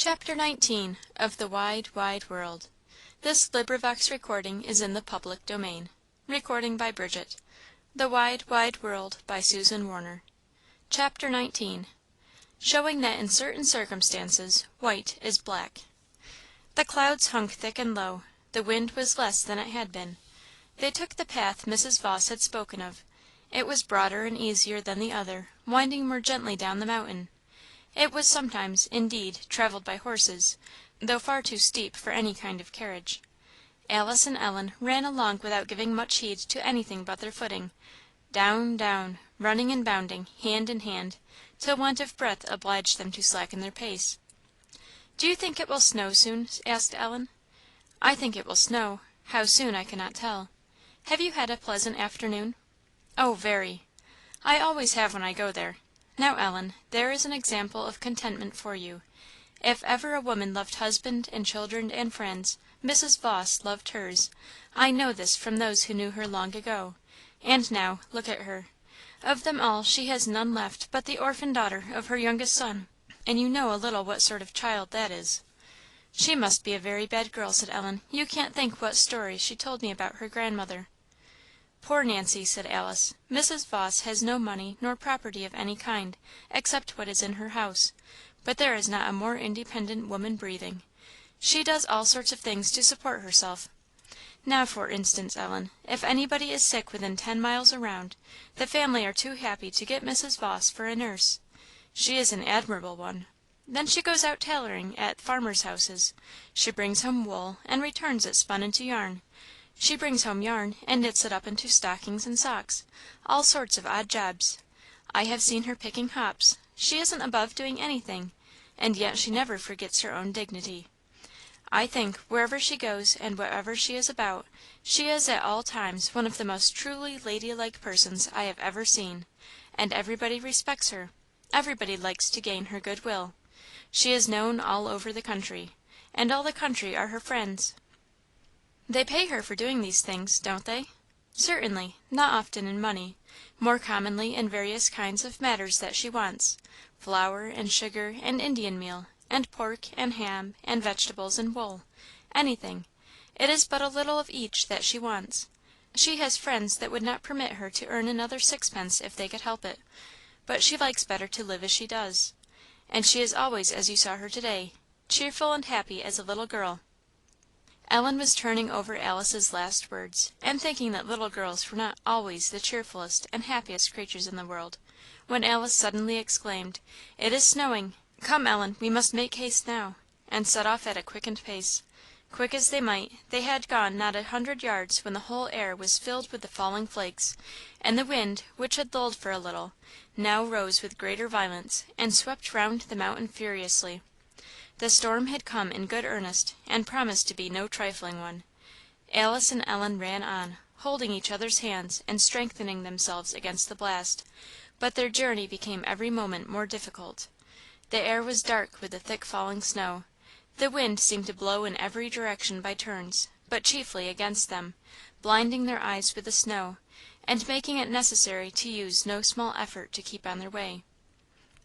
Chapter 19 of the Wide, Wide World. This LibriVox is in the public domain. Bridget. The Wide, Wide World, by Susan Warner. Chapter 19 Showing that in certain circumstances white is black. The clouds hung thick and low. The wind was less than it had been. They took the path Mrs. Vawse had spoken of. It was broader and easier than the other, winding more gently down the mountain. It was sometimes, indeed, travelled by horses, though far too steep for any kind of carriage. Alice and Ellen ran along without giving much heed to anything but their footing down, down, running and bounding, hand in hand, till want of breath obliged them to slacken their pace. "Do you think it will snow soon?" asked Ellen. "I think it will snow; how soon I cannot tell. Have you had a pleasant afternoon?" "Oh, very!" "I always have when I go there. Now, Ellen, there is an example of contentment for you. If ever a woman loved husband and children and friends, Mrs. Vawse loved hers. I know this from those who knew her long ago. And now, look at her. Of them all she has none left but the orphan daughter of her youngest son, and you know a little what sort of child that is." "She must be a very bad girl," said Ellen. "You can't think what stories she told me about her grandmother." "Poor Nancy!" said Alice. "Mrs. Vawse has no money nor property of any kind, except what is in her house; but there is not a more independent woman breathing. She does all sorts of things to support herself. Now, for instance, Ellen, if anybody is sick within 10 miles around, the family are too happy to get Mrs. Vawse for a nurse. She is an admirable one. Then she goes out tailoring at farmers' houses; she brings home wool, and returns it spun into yarn; she brings home yarn, and knits it up into stockings and socks all sorts of odd jobs. I have seen her picking hops; she isn't above doing anything, and yet she never forgets her own dignity. I think, wherever she goes and whatever she is about, she is at all times one of the most truly ladylike persons I have ever seen; and everybody respects her; everybody likes to gain her good will. She is known all over the country, and all the country are her friends." "They pay her for doing these things, don't they?" "Certainly; not often in money; more commonly in various kinds of matters that she wants flour, and sugar, and Indian meal, and pork, and ham, and vegetables, and wool anything; it is but a little of each that she wants. She has friends that would not permit her to earn another sixpence if they could help it; but she likes better to live as she does. And she is always as you saw her to day, cheerful and happy as a little girl." Ellen was turning over Alice's last words, and thinking that little girls were not always the cheerfulest and happiest creatures in the world, when Alice suddenly exclaimed, "It is snowing! Come, Ellen, we must make haste now," and set off at a quickened pace. Quick as they might, they had gone not 100 yards when the whole air was filled with the falling flakes, and the wind, which had lulled for a little, now rose with greater violence, and swept round the mountain furiously. The storm had come in good earnest, and promised to be no trifling one. Alice and Ellen ran on, holding each other's hands and strengthening themselves against the blast; but their journey became every moment more difficult. The air was dark with the thick falling snow. The wind seemed to blow in every direction by turns, but chiefly against them, blinding their eyes with the snow, and making it necessary to use no small effort to keep on their way.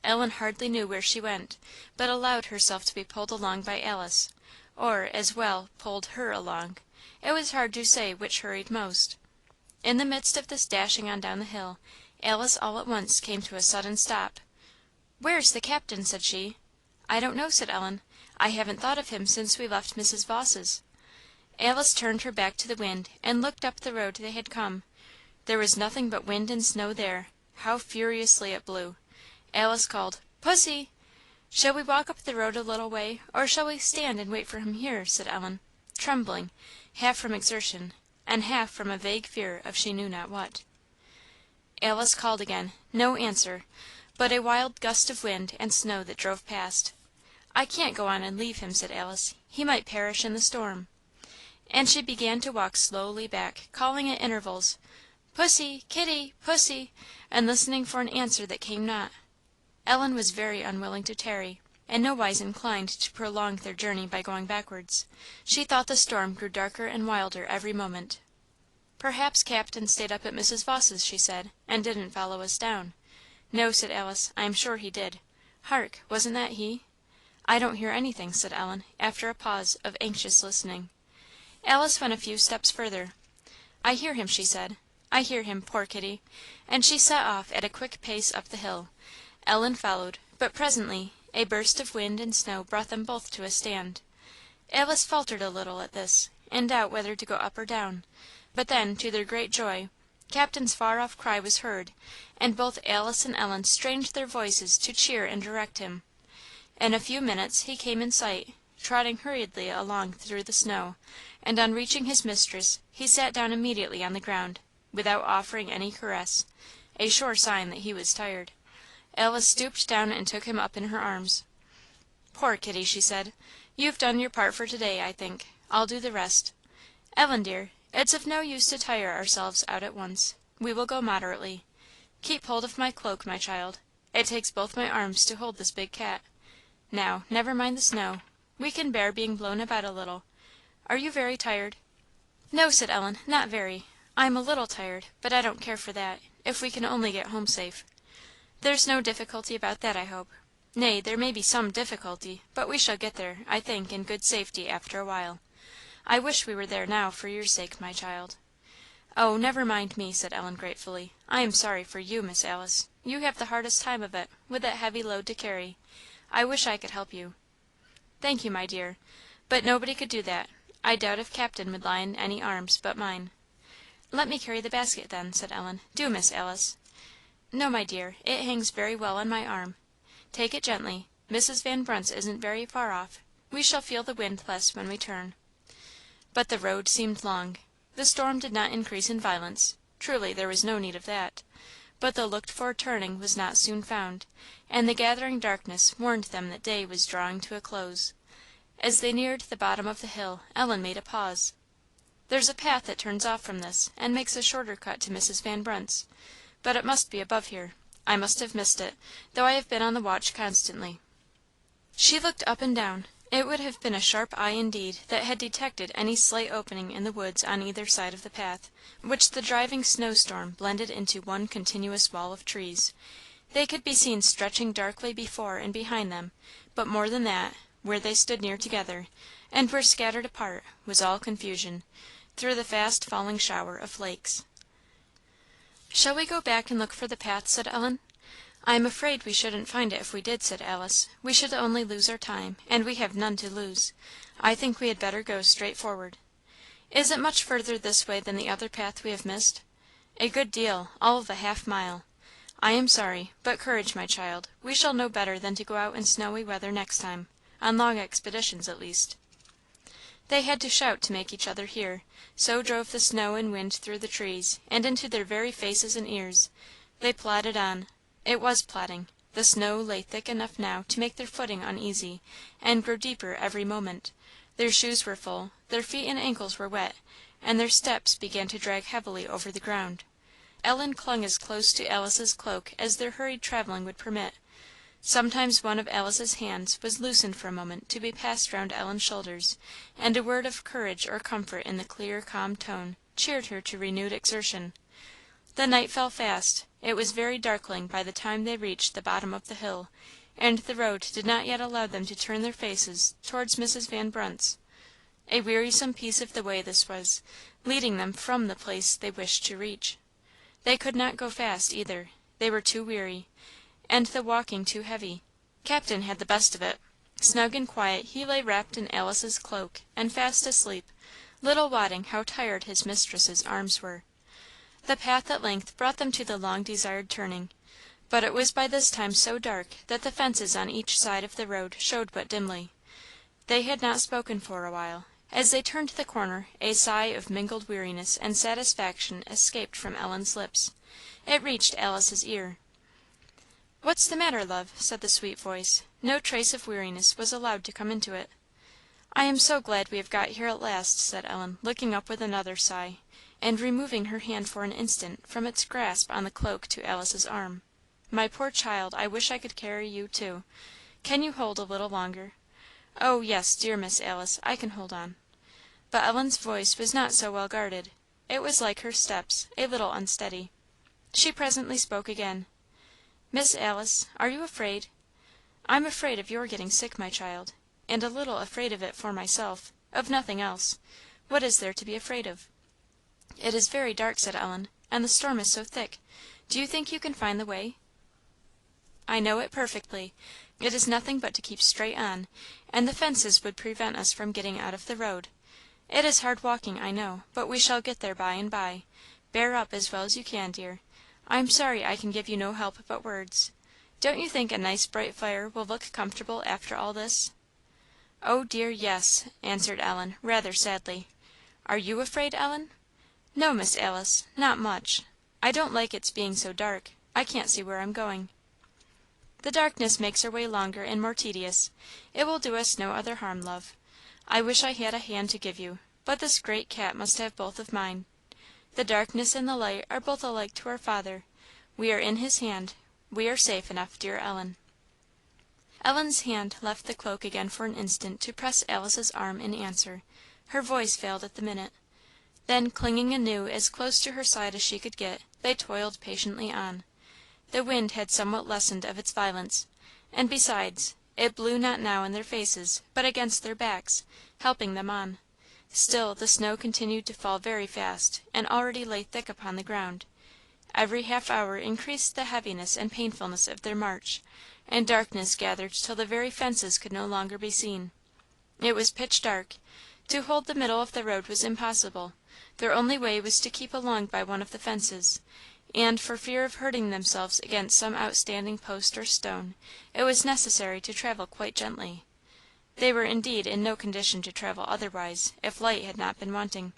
Ellen hardly knew where she went, but allowed herself to be pulled along by Alice, or, as well, pulled her along; it was hard to say which hurried most. In the midst of this dashing on down the hill, Alice all at once came to a sudden stop. "Where's the Captain?" said she. "I don't know," said Ellen. "I haven't thought of him since we left Mrs. Vawse's." Alice turned her back to the wind, and looked up the road they had come. There was nothing but wind and snow there. How furiously it blew! Alice called, "Pussy!" "Shall we walk up the road a little way, or shall we stand and wait for him here?" said Ellen, trembling, half from exertion, and half from a vague fear of she knew not what. Alice called again; no answer, but a wild gust of wind and snow that drove past. "I can't go on and leave him," said Alice; "he might perish in the storm." And she began to walk slowly back, calling at intervals, "Pussy! Kitty! Pussy!" and listening for an answer that came not. Ellen was very unwilling to tarry, and nowise inclined to prolong their journey by going backwards. She thought the storm grew darker and wilder every moment. "Perhaps Captain stayed up at Mrs. Vawse's," she said, "and didn't follow us down." "No," said Alice, "I am sure he did. Hark! wasn't that he?" "I don't hear anything," said Ellen, after a pause of anxious listening. Alice went a few steps further. "I hear him," she said "I hear him, poor Kitty!" and she set off at a quick pace up the hill. Ellen followed, but presently a burst of wind and snow brought them both to a stand. Alice faltered a little at this, in doubt whether to go up or down; but then, to their great joy, Captain's far off cry was heard, and both Alice and Ellen strained their voices to cheer and direct him. In a few minutes he came in sight, trotting hurriedly along through the snow, and on reaching his mistress he sat down immediately on the ground, without offering any caress a sure sign that he was tired. Alice stooped down and took him up in her arms. "Poor Kitty," she said, "you've done your part for to day, I think. I'll do the rest. Ellen, dear, it's of no use to tire ourselves out at once; we will go moderately. Keep hold of my cloak, my child; it takes both my arms to hold this big cat. Now, never mind the snow; we can bear being blown about a little. Are you very tired?" "No," said Ellen, "not very. I am a little tired, but I don't care for that, if we can only get home safe." "There's no difficulty about that, I hope." "Nay, there may be some difficulty, but we shall get there, I think, in good safety, after a while. I wish we were there now, for your sake, my child." "Oh, never mind me," said Ellen, gratefully. "I am sorry for you, Miss Alice; you have the hardest time of it, with that heavy load to carry. I wish I could help you." "Thank you, my dear, but nobody could do that. I doubt if Captain would lie in any arms but mine." "Let me carry the basket, then," said Ellen. "Do, Miss Alice." "No, my dear, it hangs very well on my arm. Take it gently; Mrs. Van Brunt's isn't very far off; we shall feel the wind less when we turn." But the road seemed long. The storm did not increase in violence truly there was no need of that; but the looked for turning was not soon found, and the gathering darkness warned them that day was drawing to a close. As they neared the bottom of the hill, Ellen made a pause. "There's a path that turns off from this, and makes a shorter cut to Mrs. Van Brunt's; but it must be above here. I must have missed it, though I have been on the watch constantly." She looked up and down. It would have been a sharp eye indeed that had detected any slight opening in the woods on either side of the path, which the driving snow storm blended into one continuous wall of trees. They could be seen stretching darkly before and behind them; but more than that, where they stood near together, and were scattered apart, was all confusion, through the fast falling shower of flakes. "Shall we go back and look for the path?" said Ellen. "I am afraid we shouldn't find it if we did," said Alice. "We should only lose our time, and we have none to lose. I think we had better go straight forward." "Is it much further this way than the other path we have missed?" "A good deal all of a half mile. I am sorry; but courage, my child; we shall know better than to go out in snowy weather next time on long expeditions, at least." They had to shout to make each other hear, so drove the snow and wind through the trees, and into their very faces and ears. They plodded on. It was plodding. The snow lay thick enough now to make their footing uneasy, and grow deeper every moment; their shoes were full, their feet and ankles were wet, and their steps began to drag heavily over the ground. Ellen clung as close to Alice's cloak as their hurried travelling would permit. Sometimes one of Alice's hands was loosened for a moment to be passed round Ellen's shoulders, and a word of courage or comfort in the clear, calm tone, cheered her to renewed exertion. The night fell fast; it was very darkling by the time they reached the bottom of the hill, and the road did not yet allow them to turn their faces towards Mrs. Van Brunt's. A wearisome piece of the way this was, leading them from the place they wished to reach. They could not go fast, either; they were too weary, and the walking too heavy. Captain had the best of it. Snug and quiet he lay wrapped in Alice's cloak, and fast asleep, little wotting how tired his mistress's arms were. The path at length brought them to the long desired turning, but it was by this time so dark that the fences on each side of the road showed but dimly. They had not spoken for a while. As they turned the corner, a sigh of mingled weariness and satisfaction escaped from Ellen's lips. It reached Alice's ear. "What's the matter, love?" said the sweet voice. No trace of weariness was allowed to come into it. "I am so glad we have got here at last," said Ellen, looking up with another sigh, and removing her hand for an instant from its grasp on the cloak to Alice's arm. "My poor child, I wish I could carry you too. Can you hold a little longer?" "Oh, yes, dear Miss Alice, I can hold on." But Ellen's voice was not so well guarded; it was like her steps, a little unsteady. She presently spoke again. "Miss Alice, are you afraid?" I'm afraid of your getting sick, my child, and a little afraid of it for myself of nothing else. What is there to be afraid of?" "It is very dark," said Ellen, "and the storm is so thick. Do you think you can find the way?" "I know it perfectly. It is nothing but to keep straight on, and the fences would prevent us from getting out of the road. It is hard walking, I know, but we shall get there by and by. Bear up as well as you can, dear. I am sorry I can give you no help but words. Don't you think a nice bright fire will look comfortable after all this?" "Oh dear, yes!" answered Ellen, rather sadly. "Are you afraid, Ellen?" "No, Miss Alice, not much. I don't like its being so dark. I can't see where I'm going." "The darkness makes our way longer and more tedious. It will do us no other harm, love. I wish I had a hand to give you, but this great cat must have both of mine. The darkness and the light are both alike to our Father. We are in his hand; we are safe enough, dear Ellen." Ellen's hand left the cloak again for an instant to press Alice's arm in answer; her voice failed at the minute. Then, clinging anew as close to her side as she could get, they toiled patiently on. The wind had somewhat lessened of its violence, and besides, it blew not now in their faces, but against their backs, helping them on. Still the snow continued to fall very fast, and already lay thick upon the ground. Every half hour increased the heaviness and painfulness of their march, and darkness gathered till the very fences could no longer be seen. It was pitch dark. To hold the middle of the road was impossible; their only way was to keep along by one of the fences, and, for fear of hurting themselves against some outstanding post or stone, it was necessary to travel quite gently. They were indeed in no condition to travel otherwise, if light had not been wanting.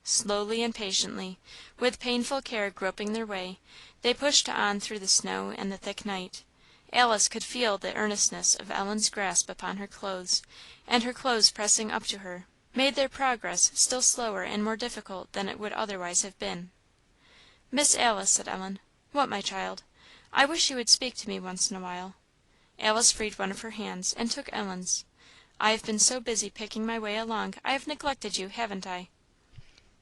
Slowly and patiently, with painful care groping their way, they pushed on through the snow and the thick night. Alice could feel the earnestness of Ellen's grasp upon her clothes, and her clothes pressing up to her, made their progress still slower and more difficult than it would otherwise have been. "Miss Alice," said Ellen. "What, my child?" "I wish you would speak to me once in a while." Alice freed one of her hands, and took Ellen's. "I have been so busy picking my way along, I have neglected you, haven't I?"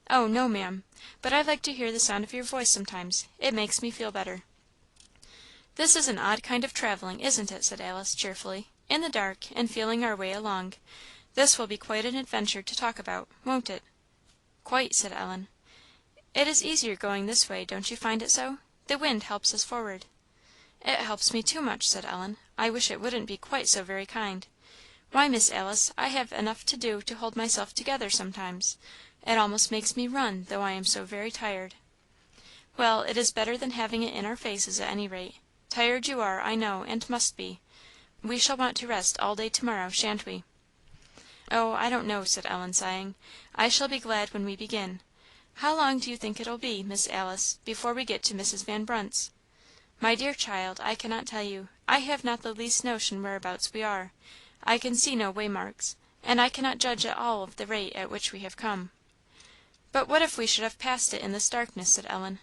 "Oh, no, Maam; but I like to hear the sound of your voice sometimes; it makes me feel better." "This is an odd kind of travelling, isn't it?" said Alice, cheerfully; "in the dark, and feeling our way along. This will be quite an adventure to talk about, won't it?" "Quite," said Ellen. "It is easier going this way, don't you find it so? The wind helps us forward." "It helps me too much," said Ellen. "I wish it wouldn't be quite so very kind. Why, Miss Alice, I have enough to do to hold myself together sometimes. It almost makes me run, though I am so very tired." "Well, it is better than having it in our faces, at any rate. Tired you are, I know, and must be. We shall want to rest all day to morrow, shan't we?" "Oh, I don't know," said Ellen, sighing. "I shall be glad when we begin. How long do you think it'll be, Miss Alice, before we get to Mrs. Van Brunt's?" "My dear child, I cannot tell you. I have not the least notion whereabouts we are. I can see no waymarks, and I cannot judge at all of the rate at which we have come." "But what if we should have passed it in this darkness?" said Ellen.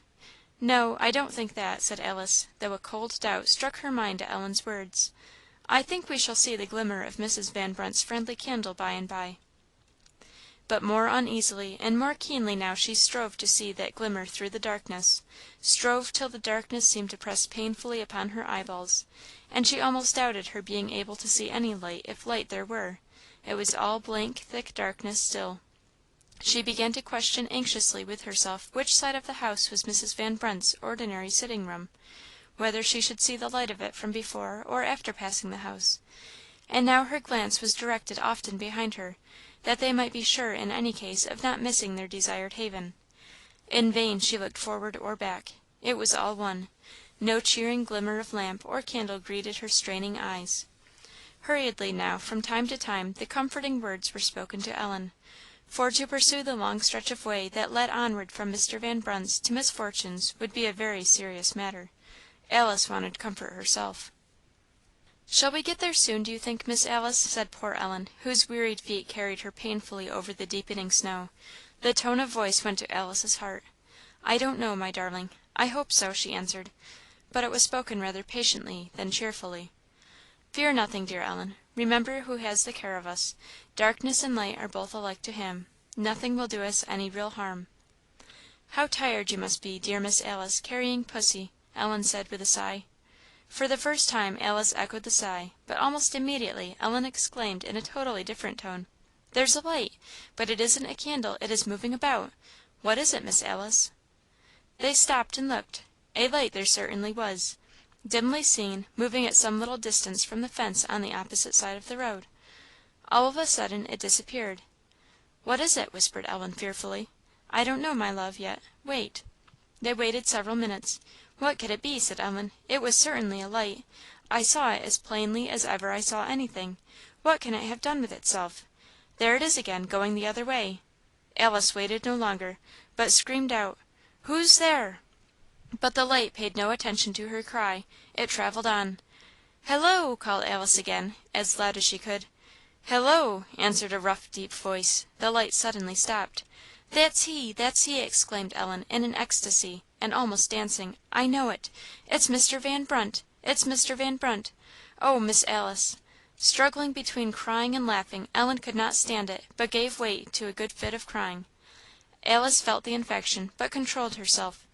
"No, I don't think that," said Alice, though a cold doubt struck her mind at Ellen's words. "I think we shall see the glimmer of Mrs. Van Brunt's friendly candle by and by." But more uneasily and more keenly now she strove to see that glimmer through the darkness; strove till the darkness seemed to press painfully upon her eyeballs, and she almost doubted her being able to see any light if light there were; it was all blank thick darkness still. She began to question anxiously with herself which side of the house was Mrs. Van Brunt's ordinary sitting room; whether she should see the light of it from before or after passing the house; and now her glance was directed often behind her, that they might be sure in any case of not missing their desired haven. In vain she looked forward or back; it was all one; no cheering glimmer of lamp or candle greeted her straining eyes. Hurriedly now, from time to time, the comforting words were spoken to Ellen; for to pursue the long stretch of way that led onward from Mr. Van Brunt's to Miss Fortune's would be a very serious matter. Alice wanted comfort herself. "Shall we get there soon, do you think, Miss Alice?" said poor Ellen, whose wearied feet carried her painfully over the deepening snow. The tone of voice went to Alice's heart. "I don't know, my darling. I hope so," she answered, but it was spoken rather patiently than cheerfully. "Fear nothing, dear Ellen. Remember who has the care of us. Darkness and light are both alike to him. Nothing will do us any real harm." "How tired you must be, dear Miss Alice, carrying pussy!" Ellen said, with a sigh. For the first time Alice echoed the sigh, but almost immediately Ellen exclaimed in a totally different tone, "There's a light! But it isn't a candle; it is moving about. What is it, Miss Alice?" They stopped and looked. A light there certainly was, dimly seen, moving at some little distance from the fence on the opposite side of the road. All of a sudden it disappeared. "What is it?" whispered Ellen, fearfully. "I don't know, my love, yet. Wait." They waited several minutes. "What could it be?" said Ellen. "It was certainly a light. I saw it as plainly as ever I saw anything. What can it have done with itself? There it is again, going the other way." Alice waited no longer, but screamed out, "Who's there?" But the light paid no attention to her cry; it travelled on. "Hello!" called Alice again, as loud as she could. "Hello!" answered a rough, deep voice. The light suddenly stopped. "That's he! that's he!" exclaimed Ellen, in an ecstasy, and almost dancing. "I know it! It's Mr. Van Brunt! it's Mr. Van Brunt! Oh, Miss Alice!" Struggling between crying and laughing, Ellen could not stand it, but gave way to a good fit of crying. Alice felt the infection, but controlled herself,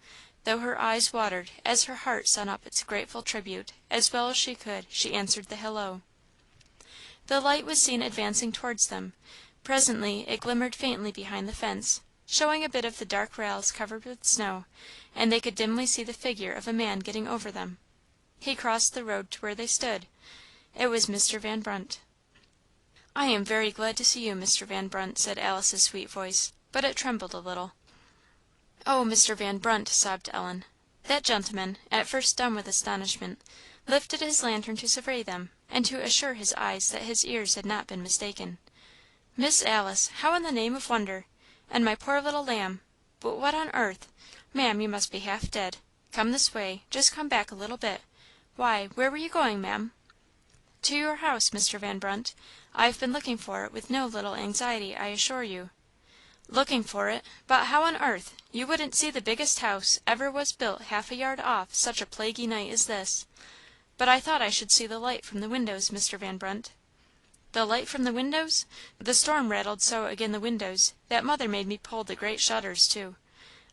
though her eyes watered as her heart sent up its grateful tribute. As well as she could, she answered the "hello." The light was seen advancing towards them. Presently it glimmered faintly behind the fence, showing a bit of the dark rails covered with snow, and they could dimly see the figure of a man getting over them. He crossed the road to where they stood. It was Mr. Van Brunt. "I am very glad to see you, Mr. Van Brunt," said Alice's sweet voice, but it trembled a little. "Oh, Mr. Van Brunt!" sobbed Ellen. That gentleman, at first dumb with astonishment, lifted his lantern to survey them, and to assure his eyes that his ears had not been mistaken. "Miss Alice! how in the name of wonder! and my poor little lamb! But what on earth Maam, you must be half dead. Come this way just come back a little bit. Why, where were you going, Maam?" "To your house, Mr. Van Brunt. I have been looking for it with no little anxiety, I assure you." "Looking for it! but how on earth? You wouldn't see the biggest house ever was built half a yard off such a plaguy night as this. But I thought I should see the light from the windows, Mr. Van Brunt." "The light from the windows! The storm rattled so agin the windows, that mother made me pull the great shutters to.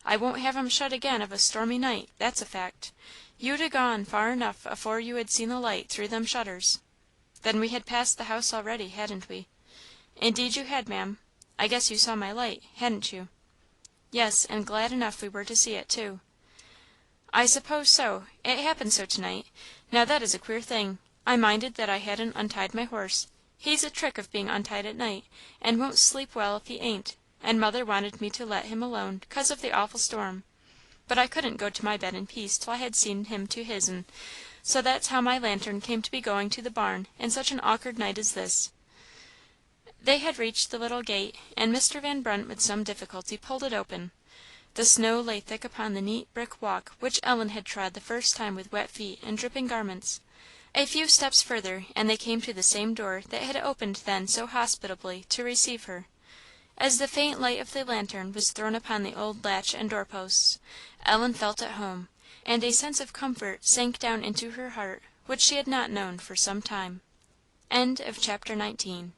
I won't have 'em shut again of a stormy night, that's a fact. You'd a gone far enough afore you had seen the light through them shutters." "Then we had passed the house already, hadn't we?" "Indeed you had, Maam. I guess you saw my light, hadn't you?" "Yes, and glad enough we were to see it, too." "I suppose so. It happened so to night. Now that is a queer thing. I minded that I hadn't untied my horse; he's a trick of being untied at night, and won't sleep well if he ain't; and mother wanted me to let him alone 'cause of the awful storm. But I couldn't go to my bed in peace till I had seen him to his'n; so that's how my lantern came to be going to the barn in such an awk'ard night as this." They had reached the little gate, and Mr. Van Brunt with some difficulty pulled it open. The snow lay thick upon the neat brick walk which Ellen had trod the first time with wet feet and dripping garments. A few steps further and they came to the same door that had opened then so hospitably to receive her. As the faint light of the lantern was thrown upon the old latch and door posts, Ellen felt at home, and a sense of comfort sank down into her heart which she had not known for some time. CHAPTER XX.